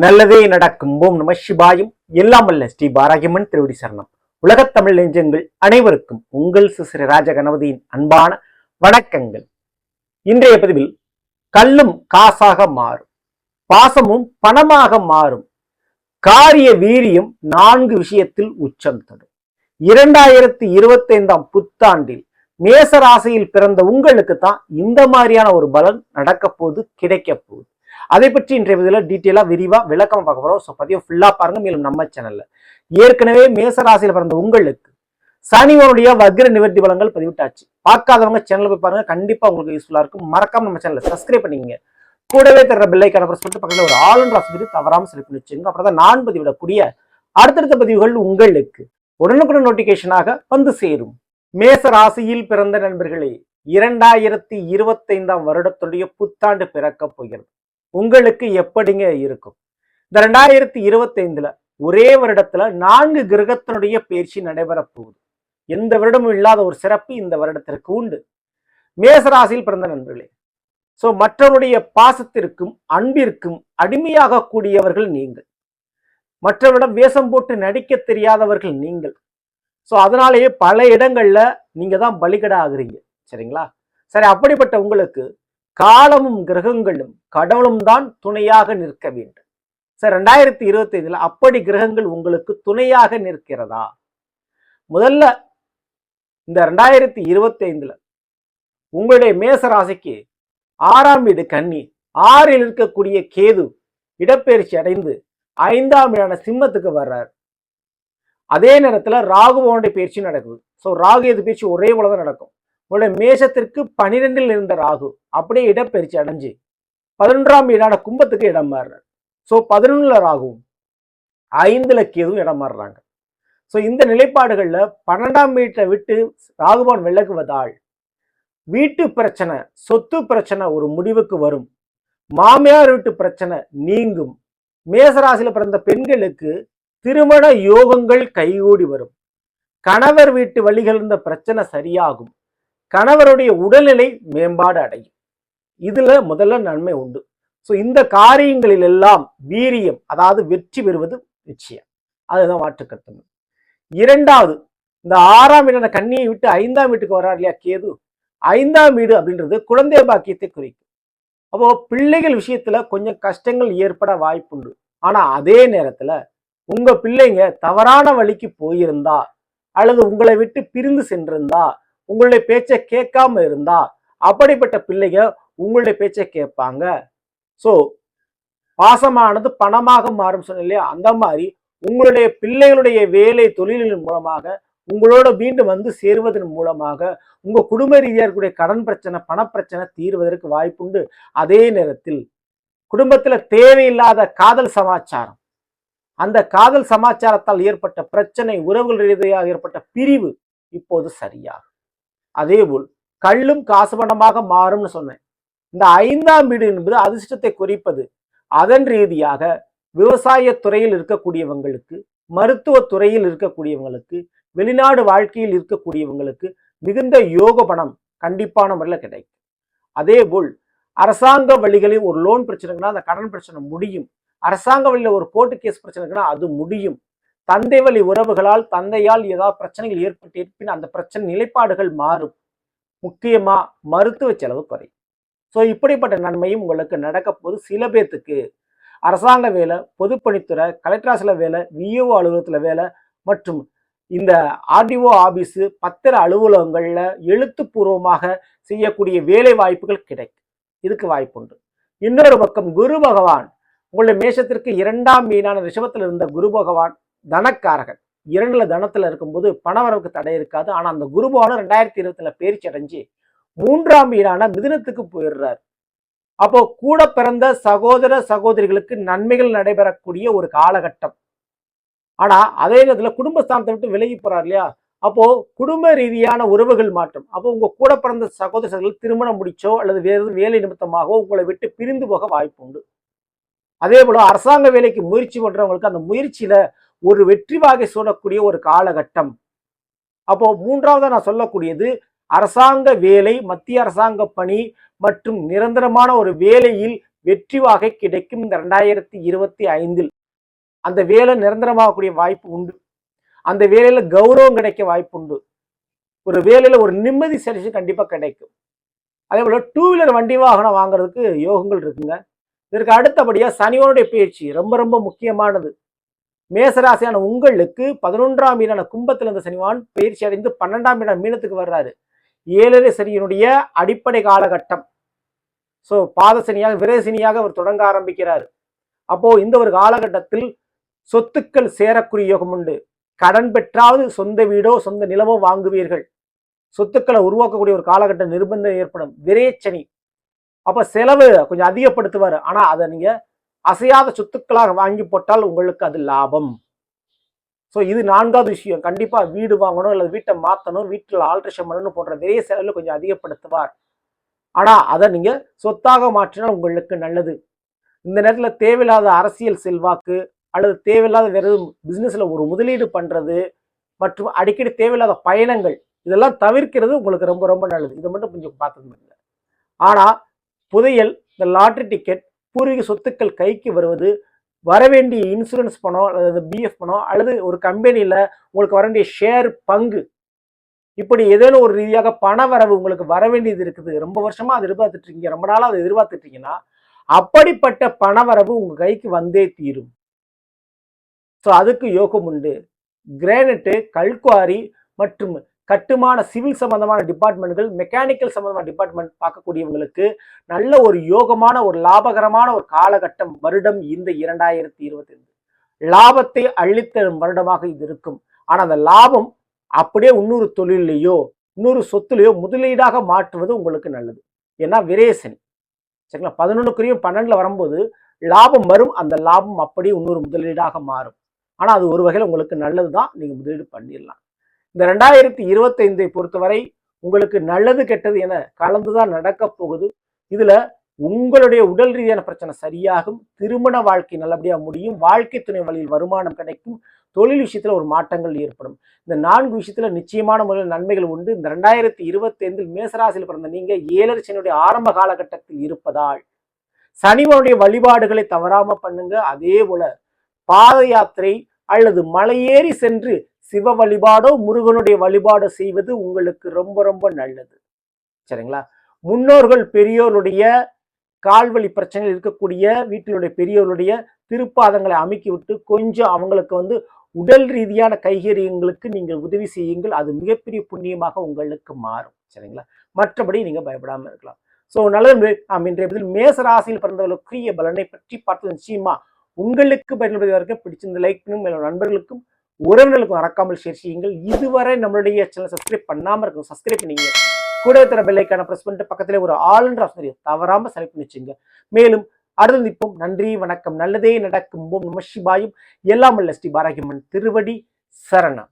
நல்லதே நடக்கும். ஓம் நம சிவாயும். எல்லாம் அல்ல ஸ்ரீ பாராகியம்மன் திருவடி சரணம். உலகத் தமிழ் நெஞ்சங்கள் அனைவருக்கும் உங்கள் ஸ்ரீ ராஜ கணபதியின் அன்பான வணக்கங்கள். இன்றைய பதிவில் கல்லும் காசாக மாறும், பாசமும் பணமாக மாறும், காரிய வீரியம் 4 விஷயத்தில் உச்சம் தரும். 2025 புத்தாண்டில் மேச ராசியில் பிறந்த உங்களுக்கு தான் இந்த மாதிரியான ஒரு பலன் நடக்க போகுது, கிடைக்க போகுது. அதை பற்றி இன்றைய பதிவில் டீட்டெயிலா விரிவா விளக்கமா பார்க்க போறோம். ஸோ பதிவு ஃபுல்லா பாருங்க. மேலும் நம்ம சேனல்ல ஏற்கனவே மேச ராசியில் பிறந்த உங்களுக்கு சனிவனுடைய வக்ர நிவர்த்தி பலன்கள் பதிவிட்டாச்சு. பார்க்காதவங்க சேனல் போய் பாருங்க, கண்டிப்பா உங்களுக்கு யூஸ்ஃபுல்லா இருக்கும். மறக்காம நம்ம சேனலை சப்ஸ்கிரைப் பண்ணிக்கங்க. கூடவே தர பெல் ஐக்கான பிரஸ் பண்ணிட்டு பக்கத்துல ஒரு ஆல் அண்ட் ராசி தவறாம செலக்ட் பண்ணி வச்சுங்க. அப்புறம் தான் நான் பதிவிடக்கூடிய அடுத்தடுத்த பதிவுகள் உங்களுக்கு உடனுக்குடன் நோட்டிபிகேஷனாக வந்து சேரும். மேச ராசியில் பிறந்த நண்பர்களே, 2025 வருடத்துடைய புத்தாண்டு பிறக்க போகிறது. உங்களுக்கு எப்படிங்க இருக்கும்? இந்த 2025 ஒரே வருடத்துல 4 கிரகத்தினுடைய பயிற்சி நடைபெற போகுது. எந்த வருடமும் இல்லாத ஒரு சிறப்பு இந்த வருடத்திற்கு உண்டு. மேசராசியில் பிறந்த நண்பர்களே, சோ மற்றவருடைய பாசத்திற்கும் அன்பிற்கும் அடிமையாக கூடியவர்கள் நீங்கள். மற்றவரிடம் வேஷம் போட்டு நடிக்க தெரியாதவர்கள் நீங்கள். சோ அதனாலேயே பல இடங்கள்ல நீங்க தான் பலிகடா ஆகுறீங்க. சரிங்களா? சரி, அப்படிப்பட்ட உங்களுக்கு காலமும் கிரகங்களும் கடவுளும் தான் துணையாக நிற்க வேண்டும். சார், 2025 அப்படி கிரகங்கள் உங்களுக்கு துணையாக நிற்கிறதா? முதல்ல இந்த 2025 உங்களுடைய மேச ராசிக்கு 6ஆம் வீடு கன்னி, 6ல் இருக்கக்கூடிய கேது இடப்பெயர்ச்சி அடைந்து 5ஆம் வீடான சிம்மத்துக்கு வர்றார். அதே நேரத்துல ராகுவோனுடைய பயிற்சி நடக்குது. ஸோ ராகு எது பயிற்சி ஒரே போலதான் நடக்கும். உங்களுடைய மேஷத்திற்கு 12ல் இருந்த ராகு அப்படியே இடப்பெயர்ச்சி அடைஞ்சு 11ஆம் வீடான கும்பத்துக்கு இடம் மாறுறார். ஸோ 11ல் ராகுவும் 5ல் கேதுவும் இடம் மாறுறாங்க. ஸோ இந்த நிலைப்பாடுகள்ல 12ஆம் வீட்டை விட்டு ராகுபான் விலகுவதால் வீட்டு பிரச்சனை, சொத்து பிரச்சனை ஒரு முடிவுக்கு வரும். மாமியார் வீட்டு பிரச்சனை நீங்கும். மேசராசியில பிறந்த பெண்களுக்கு திருமண யோகங்கள் கைகூடி வரும். கணவர் வீட்டு வழிகள் இருந்த பிரச்சனை சரியாகும். கணவருடைய உடல்நிலை மேம்பாடு அடையும். இதுல முதல்ல நன்மை உண்டு. ஸோ இந்த காரியங்களில் எல்லாம் வீரியம், அதாவது வெற்றி பெறுவது நிச்சயம். அதுதான் மாற்றுக்கருத்து. இரண்டாவது, இந்த 6ஆம் வீடான கன்னியை விட்டு 5ஆம் வீட்டுக்கு வர்றார் இல்லையா கேது. 5ஆம் வீடு அப்படின்றது குழந்தை பாக்கியத்தை குறிக்கும். அப்போ பிள்ளைகள் விஷயத்துல கொஞ்சம் கஷ்டங்கள் ஏற்பட வாய்ப்புண்டு. ஆனா அதே நேரத்துல உங்க பிள்ளைங்க தவறான வழிக்கு போயிருந்தா அல்லது உங்களை விட்டு பிரிந்து சென்றிருந்தா, உங்களுடைய பேச்சை கேட்காம இருந்தா, அப்படிப்பட்ட பிள்ளைங்க உங்களுடைய பேச்சை கேட்பாங்க. சோ பாசமானது பணமாக மாறும் சொன்ன இல்லையா, அந்த மாதிரி உங்களுடைய பிள்ளைகளுடைய வேலை தொழிலின் மூலமாக உங்களோட மீண்டும் வந்து சேருவதன் மூலமாக உங்க குடும்ப ரீதியாக இருக்கக்கூடிய கடன் பிரச்சனை, பணப்பிரச்சனை தீர்வதற்கு வாய்ப்புண்டு. அதே நேரத்தில் குடும்பத்துல தேவையில்லாத காதல் சமாச்சாரம், அந்த காதல் சமாச்சாரத்தால் ஏற்பட்ட பிரச்சனை, உறவுகள் ரீதியாக ஏற்பட்ட பிரிவு இப்போது சரியாகும். அதேபோல் கல்லும் காசு பணமாக மாறும்னு சொன்னேன். இந்த 5ஆம் வீடு என்பது அதிர்ஷ்டத்தை குறிப்பது. அதன் ரீதியாக விவசாய துறையில் இருக்கக்கூடியவங்களுக்கு, மருத்துவ துறையில் இருக்கக்கூடியவங்களுக்கு, வெளிநாடு வாழ்க்கையில் இருக்கக்கூடியவங்களுக்கு மிகுந்த யோக பணம் கண்டிப்பான முறையில் கிடைக்கும். அதேபோல் அரசாங்க வழிகளில் ஒரு லோன் பிரச்சனைனா அந்த கடன் பிரச்சனை முடியும். அரசாங்க வழியில ஒரு கோர்ட்டு கேஸ் பிரச்சனைனா அது முடியும். தந்தை வழி உறவுகளால், தந்தையால் ஏதாவது பிரச்சனைகள் ஏற்பட்டு இருப்பின் அந்த பிரச்சனை நிலைப்பாடுகள் மாறும். முக்கியமா மருத்துவ செலவு குறையும். ஸோ இப்படிப்பட்ட நன்மையும் உங்களுக்கு நடக்க போது. சில பேர்த்துக்கு அரசாங்க வேலை, பொதுப்பணித்துறை, கலெக்டர் ஆஃபீஸ்ல வேலை, விஓ அலுவலகத்துல வேலை மற்றும் இந்த ஆர்டிஓ ஆபீஸ், பத்திர அலுவலகங்கள்ல எழுத்துப்பூர்வமாக செய்யக்கூடிய வேலை வாய்ப்புகள் கிடைக்கும். இதுக்கு வாய்ப்புண்டு. இன்னொரு பக்கம் குரு பகவான் உங்களுடைய மேஷத்திற்கு 2ஆம் வீடான ரிஷபத்தில் இருந்த குரு பகவான் தனக்காரகன் 2ல தனத்துல இருக்கும்போது பணவரவுக்கு தடை இருக்காது. ஆனா அந்த குரு பகவான் 2020 பயிற்சி அடைஞ்சு 3ஆம் வீடான மிதுனத்துக்கு போயிடுறார். அப்போ கூட பிறந்த சகோதர சகோதரிகளுக்கு நன்மைகள் நடைபெறக்கூடிய ஒரு காலகட்டம். ஆனா அதே நேரத்துல குடும்பஸ்தானத்தை விட்டு விலகி போறார் இல்லையா, அப்போ குடும்ப ரீதியான உறவுகள் மாற்றம். அப்போ உங்க கூட பிறந்த சகோதர சகோதரிகள் திருமணம் முடிச்சோ அல்லது வேறு வேலை நிமித்தமாகவோ உங்களை விட்டு பிரிந்து போக வாய்ப்பு உண்டு. அதே போல அரசாங்க வேலைக்கு முயற்சி பண்றவங்களுக்கு அந்த முயற்சியில ஒரு வெற்றி வாகை சூடக்கூடிய ஒரு காலகட்டம். அப்போ மூன்றாவதா நான் சொல்லக்கூடியது அரசாங்க வேலை, மத்திய அரசாங்க பணி மற்றும் நிரந்தரமான ஒரு வேலையில் வெற்றி வாகை கிடைக்கும். இந்த 2025 அந்த வேலை நிரந்தரமாகக்கூடிய வாய்ப்பு உண்டு. அந்த வேலையில கௌரவம் கிடைக்க வாய்ப்பு உண்டு. ஒரு வேலையில ஒரு நிம்மதி சரிச்சு கண்டிப்பா கிடைக்கும். அதே போல 2 வீலர் வண்டி வாகனம் வாங்குறதுக்கு யோகங்கள் இருக்குங்க. இதற்கு அடுத்தபடியா சனியோனுடைய பயிற்சி ரொம்ப ரொம்ப முக்கியமானது. மேசராசியான உங்களுக்கு 11ஆம் வீடான கும்பத்தில் இருந்த சனிவான் பயிற்சி அடைந்து 12ஆம் வீடான மீனத்துக்கு வர்றாரு. 7 சனியினுடைய அடிப்படை காலகட்டம். ஸோ பாத சனியாக விரை சனியாக அவர் தொடங்க ஆரம்பிக்கிறார். அப்போ இந்த ஒரு காலகட்டத்தில் சொத்துக்கள் சேரக்கூடிய யோகம் உண்டு. கடன் பெற்றாவது சொந்த வீடோ சொந்த நிலமோ வாங்குவீர்கள். சொத்துக்களை உருவாக்கக்கூடிய ஒரு காலகட்ட நிர்பந்தம் ஏற்படும். விரைச்சனி அப்ப செலவு கொஞ்சம் அதிகப்படுத்துவார். ஆனா அதை நீங்க அசையாத சொத்துக்களாக வாங்கி போட்டால் உங்களுக்கு அது லாபம். ஸோ இது 4வது விஷயம். கண்டிப்பா வீடு வாங்கணும் அல்லது வீட்டை மாற்றணும், வீட்டில் ஆல்ட்ரேஷன் பண்ணணும் போன்ற நிறைய செலவு கொஞ்சம் அதிகப்படுத்துவார். ஆனா அதை நீங்க சொத்தாக மாற்றினால் உங்களுக்கு நல்லது. இந்த நேரத்தில் தேவையில்லாத அரசியல் செல்வாக்கு அல்லது தேவையில்லாத வேற பிசினஸ்ல ஒரு முதலீடு பண்றது மற்றும் அடிக்கடி தேவையில்லாத பயணங்கள் இதெல்லாம் தவிர்க்கிறது உங்களுக்கு ரொம்ப ரொம்ப நல்லது. இதை மட்டும் கொஞ்சம் பார்த்துக்கணும். ஆனா புதையல், இந்த லாட்டரி டிக்கெட், பூர்வீக சொத்துக்கள் கைக்கு வருவது, வரவேண்டிய இன்சூரன்ஸ் பணம் அல்லது பிஎஃப் பணம் அல்லது ஒரு கம்பெனியில உங்களுக்கு வர வேண்டிய ஷேர் பங்கு, இப்படி ஏதேனும் ஒரு ரீதியாக பண வரவு உங்களுக்கு வர வேண்டியது இருக்குது. ரொம்ப வருஷமா அதை எதிர்பார்த்துட்டு இருக்கீங்க, ரொம்ப நாளா அதை எதிர்பார்த்துட்டீங்கன்னா அப்படிப்பட்ட பண வரவு உங்க கைக்கு வந்தே தீரும். ஸோ அதுக்கு யோகம் உண்டு. கிரானைட்டு, கல்குவாரி மற்றும் கட்டுமான சிவில் சம்பந்தமான டிபார்ட்மெண்ட்கள், மெக்கானிக்கல் சம்பந்தமான டிபார்ட்மெண்ட் பார்க்கக்கூடியவங்களுக்கு நல்ல ஒரு யோகமான ஒரு லாபகரமான ஒரு காலகட்டம் வருடம் இந்த 2025. லாபத்தை அள்ளித்தரும் வருடமாக இது இருக்கும். ஆனா அந்த லாபம் அப்படியே இன்னொரு தொழிலையோ இன்னொரு சொத்துலையோ முதலீடாக மாற்றுவது உங்களுக்கு நல்லது. ஏன்னா விரேசனி சரிங்களா, 11க்குரியும் 12ல வரும்போது லாபம் வரும். அந்த லாபம் அப்படியே இன்னொரு முதலீடாக மாறும். ஆனா அது ஒரு வகையில் உங்களுக்கு நல்லதுதான், நீங்க முதலீடு பண்ணிடலாம். இந்த 2025 பொறுத்தவரை உங்களுக்கு நல்லது கெட்டது என கலந்துதான் நடக்க போகுது. இதுல உங்களுடைய உடல் ரீதியான பிரச்சனை சரியாகும், திருமண வாழ்க்கை நல்லபடியா முடியும், வாழ்க்கை துணை வழியில் வருமானம் கிடைக்கும், தொழில் விஷயத்துல ஒரு மாற்றங்கள் ஏற்படும். இந்த 4 விஷயத்துல நிச்சயமான முறையில் நன்மைகள் உண்டு. இந்த 2025 மேசராசியில் பிறந்த நீங்க 7 சனியுடைய ஆரம்ப காலகட்டத்தில் இருப்பதால் சனிவனுடைய வழிபாடுகளை தவறாம பண்ணுங்க. அதே போல பாத யாத்திரை அல்லது மலையேறி சென்று சிவ வழிபாடோ முருகனுடைய வழிபாடோ செய்வது உங்களுக்கு ரொம்ப ரொம்ப நல்லது. சரிங்களா, முன்னோர்கள் பெரியோருடைய கால்வழி பிரச்சனைகள் இருக்கக்கூடிய வீட்டினுடைய பெரியோருடைய திருப்பாதங்களை அமுக்கி விட்டு கொஞ்சம் அவங்களுக்கு உடல் ரீதியான கைகரியங்களுக்கு நீங்கள் உதவி செய்யுங்கள். அது மிகப்பெரிய புண்ணியமாக உங்களுக்கு மாறும். சரிங்களா, மற்றபடி நீங்க பயப்படாம இருக்கலாம். ஸோ நல்லது. இன்றைய பதில் மேச ராசியில் பிறந்தவர்களுக்குரிய பலனை பற்றி பார்த்து நிச்சயமா உங்களுக்கு பயன்படுவதற்கு பிடிச்சிருந்த லைக் பண்ணும், மேலும் நண்பர்களுக்கும் உறவினர்களுக்கும் மறக்காமல் ஷேர் செய்யுங்கள். இதுவரை நம்மளுடைய சேனல் சப்ஸ்கிரைப் பண்ணாம இருக்கும், சப்ஸ்கிரைப் பண்ணீங்க. கூட தர பெல்லைக்கான பிரஸ் பண்ணிட்டு பக்கத்திலே ஒரு ஆல் ஆப்ஷன் தவறாம செலக்ட் பண்ணி வச்சுங்க. மேலும் அடுத்து நிற்போம். நன்றி, வணக்கம். நல்லதே நடக்கும். ஓம் நம சிவாயும். எல்லாம் வல்ல ஸ்ரீ பாரகியம்மன் திருவடி சரணம்.